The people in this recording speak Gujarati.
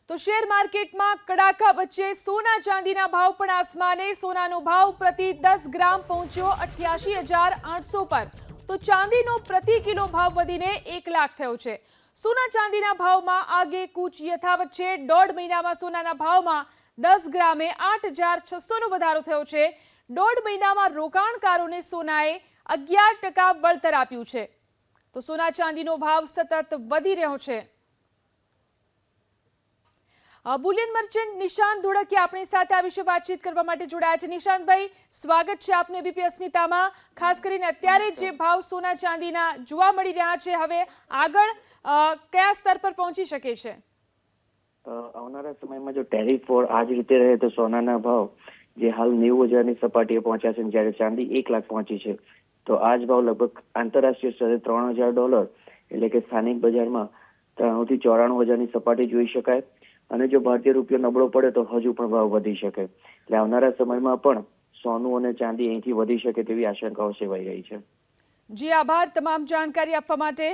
તો શેર માર્કેટમાં કડાકા વચ્ચે સોના ચાંદીના ભાવ પણ આસમાને। સોનાનો ભાવ પ્રતિ 10 ગ્રામ પહોંચ્યો 88,800 પર, તો ચાંદીનો પ્રતિ કિલો ભાવ વધીને 1 લાખ થયો છે। સોના ચાંદીના ભાવમાં આગેકૂચ યથાવત છે। દોઢ મહિનામાં સોનાના ભાવમાં 10 ગ્રામે 8,600નો વધારો થયો છે। દોઢ મહિનામાં રોકાણકારોને સોનાએ 11% વળતર આપ્યું છે। તો સોના ચાંદીનો ભાવ સતત વધી રહ્યો છે। બુલિયન મર્ચન્ટ નિશાંત ધોળકિયા આપણી સાથે આ વિશે વાતચીત કરવા માટે જોડાયા છે। નિશાંતભાઈ, સ્વાગત છે આપનું એબીપી અસ્મિતામાં। ખાસ કરીને અત્યારે જે ભાવ સોના ચાંદીના જોવા મળી રહ્યા છે, હવે આગળ કયા સ્તર પર પહોંચી શકે છે? આવનારા સમયમાં જો ટેરિફ વોર આ જ રીતે રહે તો સોનાના ભાવ જે હાલ 90,000ની સપાટીએ પહોંચ્યા છે, જ્યારે ચાંદી 1 લાખ પહોંચી છે, તો આ જ ભાવ લગભગ આંતરરાષ્ટ્રીય સ્તરે $3,000 એટલે કે સ્થાનિક બજારમાં 93,000 થી 94,000ની સપાટી જોઈ શકાય। અને જો ભારતીય રૂપિયો નબળો પડે તો હજુ પણ ભાવ વધી શકે। એટલે આવનારા સમયમાં પણ સોનું અને ચાંદી અહીંથી વધી શકે તેવી આશંકાઓ સેવાઈ રહી છે। જી આભાર તમામ જાણકારી આપવા માટે।